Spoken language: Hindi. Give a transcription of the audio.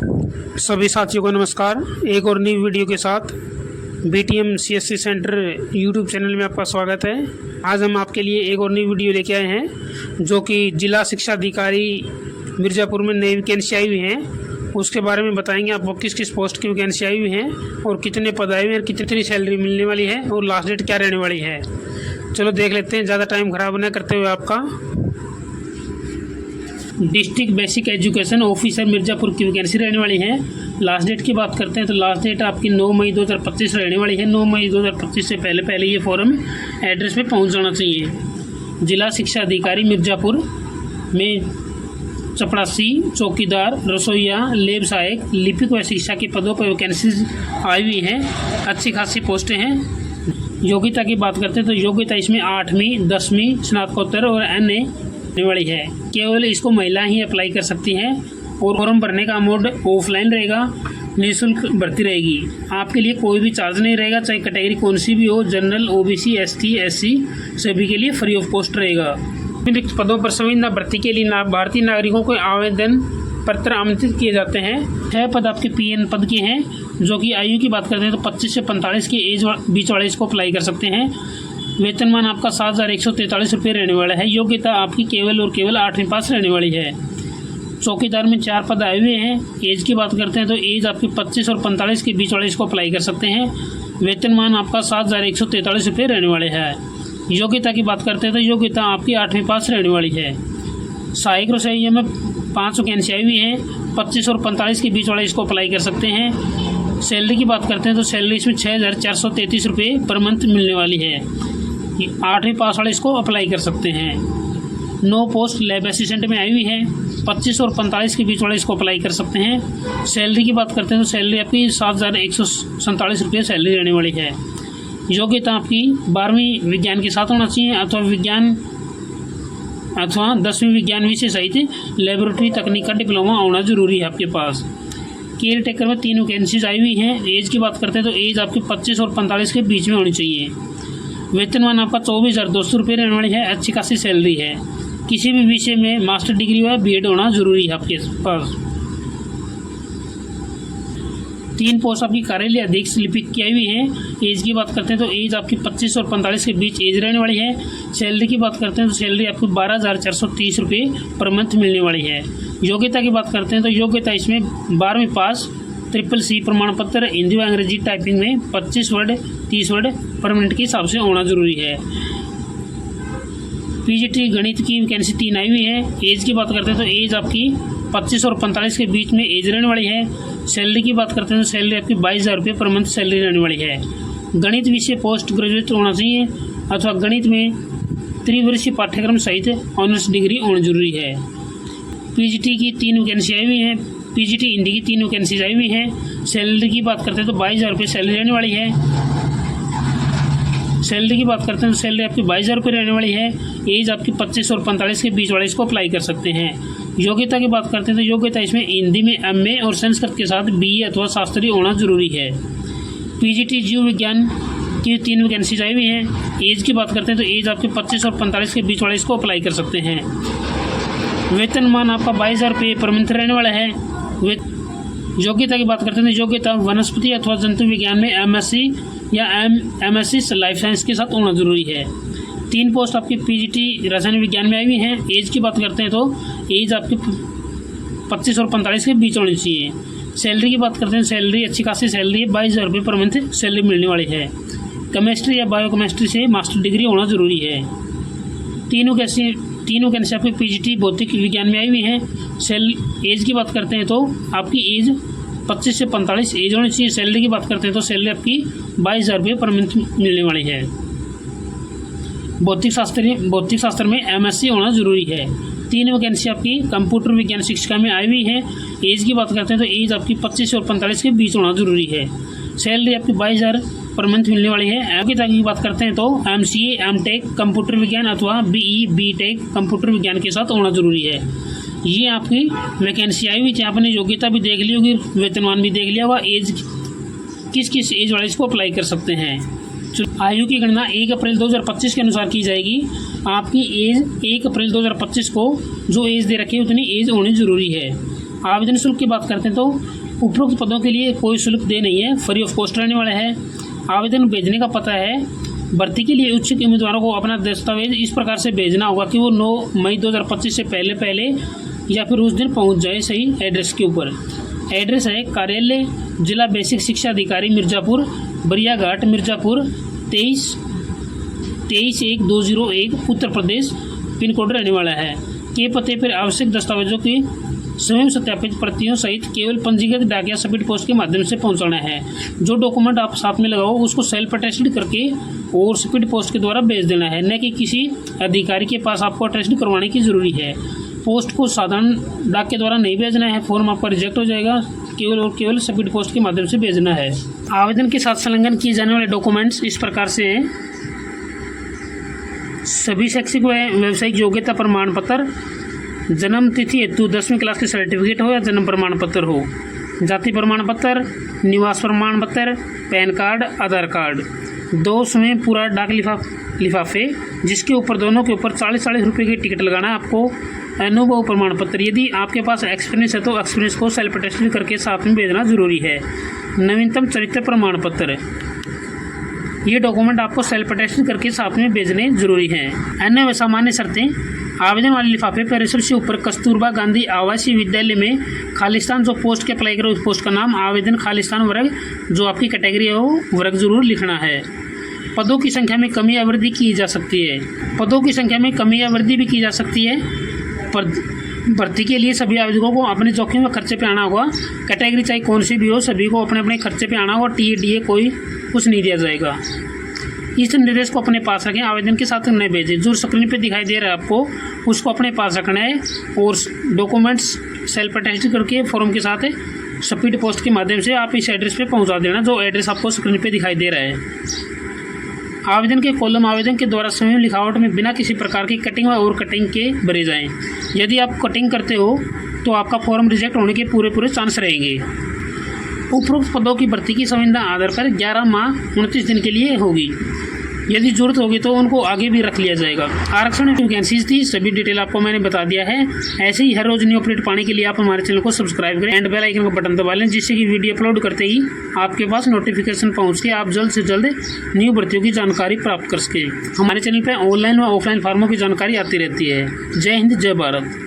सभी साथियों को नमस्कार। एक और नई वीडियो के साथ BTM CSC centre YouTube channel में आपका स्वागत है। आज हम आपके लिए एक और नई वीडियो लेके आए हैं जो कि जिला शिक्षा अधिकारी मिर्ज़ापुर में नई वैकेंसी आई हुई हैं, उसके बारे में बताएंगे आपको किस किस पोस्ट की वैकेंसी आई हुई हैं और कितने पद आए हुए हैं, कितनी सैलरी मिलने वाली है और लास्ट डेट क्या रहने वाली है। चलो देख लेते हैं, ज़्यादा टाइम ख़राब न करते हुए। आपका district basic education officer Mirzapur की वैकेंसी रहने वाली है। लास्ट डेट की बात करते हैं तो लास्ट डेट आपकी 9 मई 2025 रहने वाली है। 9 मई 2025 से पहले ये फॉर्म एड्रेस पे पहुंच जाना चाहिए। जिला शिक्षा अधिकारी मिर्ज़ापुर में चपरासी, चौकीदार, रसोईया, लेब सहायक, लिपिक व शिक्षा के पदों पर वैकेंसीज आई हुई हैं। अच्छी खासी पोस्टें हैं। योग्यता की बात करते हैं तो योग्यता इसमें 8वीं, 10वीं, स्नातकोत्तर और NA वाली है। केवल इसको महिला ही अप्लाई कर सकती हैं और फॉर्म भरने का मोड ऑफलाइन रहेगा। निःशुल्क भर्ती रहेगी। आपके लिए कोई भी चार्ज नहीं रहेगा, चाहे कैटेगरी कौन सी भी हो, जनरल, OBC, ST, SC सभी के लिए फ्री ऑफ कॉस्ट रहेगा। रिक्त पदों पर संविदा भर्ती के लिए भारतीय नागरिकों को आवेदन पत्र आमंत्रित किए जाते हैं। 6 पद आपके PN पद के हैं, जो कि आयु की बात करते हैं तो 25 से 45 के एज बीच वाले इसको अप्लाई कर सकते हैं। वेतनमान आपका 7,143 रुपये रहने वाला है। योग्यता आपकी केवल और केवल 8वीं पास रहने वाली है। चौकीदार में 4 पद आए हुए हैं। एज की बात करते हैं तो एज आपकी 25 और 45 के बीच वाले इसको अप्लाई कर सकते हैं। वेतनमान आपका 7,143 रुपये रहने वाले हैं। योग्यता की बात करते हैं तो योग्यता आपकी 8वीं पास रहने वाली है। सहायक रसोइया में 5 वैकेंसी आई हुई हैं। 25 और 45 के बीच वाले इसको अप्लाई कर सकते हैं। सैलरी की बात करते हैं तो सैलरी इसमें 6,433 रुपये पर मंथ मिलने वाली है। 8वीं पास वाले इसको अप्लाई कर सकते हैं। 9 पोस्ट लैब असिस्टेंट में आई हुई है। 25 और 45 के बीच वाले इसको अप्लाई कर सकते हैं। सैलरी की बात करते हैं तो सैलरी आपकी 7,147 रुपये सैलरी रहने वाली है। योग्यता आपकी 12वीं विज्ञान के साथ होना चाहिए अथवा 10वीं विज्ञान विषय सहित लेबोरेटरी तकनीक का डिप्लोमा होना जरूरी है आपके पास। केयर टेकर में 3 वैकेंसीज आई हुई हैं। एज की बात करते हैं तो एज आपकी 25 और 45 के बीच में होनी चाहिए। वेतनमान आपका 24,200 रुपये रहने वाली है। अच्छी खासी सैलरी है। किसी भी विषय में मास्टर डिग्री व BEd होना जरूरी है आपके पास। 3 पोस्ट आपकी कार्यालय अधीक्षक लिपिक की आई हुई है। एज की बात करते हैं तो एज आपकी 25 और 45 के बीच एज रहने वाली है। सैलरी की बात करते हैं तो सैलरी आपको 12,430 रुपये पर मंथ मिलने वाली है। योग्यता की बात करते हैं तो योग्यता इसमें 12वीं पास, CCC प्रमाण पत्र, हिंदी व अंग्रेजी टाइपिंग में 25 वर्ड 30 वर्ड पर मिनट के हिसाब से होना जरूरी है। PGT गणित की वैकेंसी 3 आई हुई है। एज की बात करते हैं तो एज आपकी 25 और 45 के बीच में एज रहने वाली है। सैलरी की बात करते हैं तो सैलरी आपकी 22,000 रुपये पर मंथ सैलरी रहने वाली है। गणित विषय पोस्ट ग्रेजुएट होना चाहिए अथवा गणित में त्रिवर्षीय पाठ्यक्रम सहित ऑनर्स डिग्री होनी जरूरी है। PGT की 3 वैकेंसी आई हुई हैं। PGT हिंदी की 3 वैकेंसीज आई हुई हैं। सैलरी की बात करते हैं तो 22,000 रुपये सैलरी रहने वाली है। सैलरी की बात करते हैं तो सैलरी आपकी 22,000 रुपये रहने वाली है। एज आपकी 25 और 45 के बीच वाले इसको अप्लाई कर सकते हैं। योग्यता की बात करते हैं तो योग्यता इसमें हिंदी में MA और संस्कृत के साथ BE अथवा शास्त्री होना जरूरी है। PGT जीव विज्ञान की 3 वैकेंसीज आई हुई हैं। एज की बात करते हैं तो एज आपके 25 और 45 के बीच वाले इसको अप्लाई कर सकते हैं। वेतनमान आपका 22,000 रुपये पर मंथ रहने वाला है। योग्यता की बात करते हैं तो योग्यता वनस्पति अथवा जंतु विज्ञान में MSc या MSc लाइफ साइंस के साथ होना जरूरी है। 3 पोस्ट आपकी PGT रसायन विज्ञान में आई हुई हैं। एज की बात करते हैं तो एज आपकी 25 और 45 के बीच होनी चाहिए। सैलरी की बात करते हैं सैलरी अच्छी खासी सैलरी है। 22,000 रुपये पर मंथ सैलरी मिलने वाली है। केमिस्ट्री या बायोकेमिस्ट्री से मास्टर डिग्री होना जरूरी है। 3 वैकेंसी आपकी PGT भौतिक विज्ञान में आई हुई हैं। एज की बात करते हैं तो आपकी एज 25 से 45 एज होनी चाहिए। सैलरी की बात करते हैं तो सैलरी आपकी 22,000 रुपये पर मंथ मिलने वाली है। भौतिक शास्त्र में MSc होना जरूरी है। 3 वैकेंसी आपकी कंप्यूटर विज्ञान शिक्षिका में आई हुई है। एज की बात करते हैं तो एज आपकी 25 और 45 के बीच होना जरूरी है। सैलरी आपकी 22,000 पर मंथ मिलने वाली है। योग्यता की बात करते हैं तो MCA MTech कंप्यूटर विज्ञान अथवा BE BTech कंप्यूटर विज्ञान के साथ होना जरूरी है। ये आपकी वैकेंसी आई हुई थी। आपने योग्यता भी देख ली होगी, वेतनमान भी देख लिया होगा। एज किस एज वाले इसको अप्लाई कर सकते हैं। आयु की गणना 1 अप्रैल 2025 के अनुसार की जाएगी। आपकी एज 1 अप्रैल 2025 को जो एज दे रखी है उतनी एज होनी जरूरी है। आवेदन शुल्क की बात करते हैं तो उपरोक्त पदों के लिए कोई शुल्क दे नहीं है, फ्री ऑफ कॉस्ट रहने वाला है। आवेदन भेजने का पता है, भर्ती के लिए इच्छुक उम्मीदवारों को अपना दस्तावेज इस प्रकार से भेजना होगा कि वो 9 मई 2025 से पहले या फिर उस दिन पहुंच जाए सही एड्रेस के ऊपर। एड्रेस है कार्यालय जिला बेसिक शिक्षा अधिकारी मिर्ज़ापुर, बरिया घाट मिर्ज़ापुर 23-1-201 उत्तर प्रदेश पिन कोड रहने वाला है। के पते पर आवश्यक दस्तावेजों की स्वयं सत्यापित प्रतियों सहित केवल पंजीकृत डाक या स्पीड पोस्ट के माध्यम से पहुंचाना है। जो डॉक्यूमेंट आप साथ में लगाओ उसको सेल्फ अटेस्टेड करके और स्पीड पोस्ट के द्वारा भेज देना है, न कि किसी अधिकारी के पास आपको अटेस्टेड करवाने की ज़रूरी है। पोस्ट को साधारण डाक के द्वारा नहीं भेजना है, फॉर्म आपका रिजेक्ट हो जाएगा। केवल और केवल स्पीड पोस्ट के माध्यम से भेजना है। आवेदन के साथ संलग्न किए जाने वाले डॉक्यूमेंट्स इस प्रकार से हैं। सभी शैक्षिक व व्यावसायिक योग्यता प्रमाण पत्र, जन्म तिथि हेतु 10वीं क्लास के सर्टिफिकेट हो या जन्म प्रमाण पत्र हो, जाति प्रमाण पत्र, निवास प्रमाण पत्र, पैन कार्ड, आधार कार्ड, 2 स्वयं पूरा डाक लिफाफे जिसके ऊपर दोनों के ऊपर 40-40 रुपये की टिकट लगाना है आपको, अनुभव प्रमाण पत्र, यदि आपके पास एक्सपीरियंस है तो एक्सपीरियंस को सेल्फ अटेस्टेड करके साथ में भेजना जरूरी है, नवीनतम चरित्र प्रमाण पत्र, ये डॉक्यूमेंट आपको सेल्फ अटेस्टेड करके साथ में भेजने जरूरी हैं। अन्य व सामान्य शर्तें, आवेदन वाले लिफाफे पर रिसिप्ट से ऊपर कस्तूरबा गांधी आवासीय विद्यालय में खालिस्तान जो पोस्ट के अप्लाई करो उस पोस्ट का नाम, आवेदन खालिस्तान वर्ग जो आपकी कैटेगरी हो वर्ग जरूर लिखना है। पदों की संख्या में कमी या वृद्धि की जा सकती है, पदों की संख्या में कमी या वृद्धि भी की जा सकती है। पर भर्ती के लिए सभी आवेदकों को अपने जोखिम व खर्चे पे आना होगा। कैटेगरी चाहे कौन सी भी हो, सभी को अपने अपने खर्चे पे आना होगा। टीए कोई कुछ नहीं दिया जाएगा। इस निर्देश को अपने पास रखें, आवेदन के साथ न भेजें। जो स्क्रीन पे दिखाई दे रहा है आपको उसको अपने पास रखना है और डॉक्यूमेंट्स सेल्फ अटेस्टेड करके फॉर्म के साथ स्पीड पोस्ट के माध्यम से आप इस एड्रेस पे पहुंचा देना जो एड्रेस आपको स्क्रीन पे दिखाई दे रहा है। आवेदन के कॉलम आवेदन के द्वारा स्वयं लिखावट में बिना किसी प्रकार की कटिंग व ओवर कटिंग के भरे जाएं। यदि आप कटिंग करते हो तो आपका फॉर्म रिजेक्ट होने के पूरे चांस रहेंगे। उपरोक्त पदों की भर्ती की संविदा आधार पर 11 माह 29 दिन के लिए होगी। यदि जरूरत होगी तो उनको आगे भी रख लिया जाएगा। आरक्षण वैकेंसीज थी, सभी डिटेल आपको मैंने बता दिया है। ऐसे ही हर रोज न्यू अपडेट पाने के लिए आप हमारे चैनल को सब्सक्राइब करें एंड बेल आइकन का बटन दबा लें, जिससे कि वीडियो अपलोड करते ही आपके पास नोटिफिकेशन पहुंच के आप जल्द से जल्द न्यू भर्तियों की जानकारी प्राप्त कर सकें। हमारे चैनल पर ऑनलाइन व ऑफलाइन फॉर्मों की जानकारी आती रहती है। जय हिंद, जय भारत।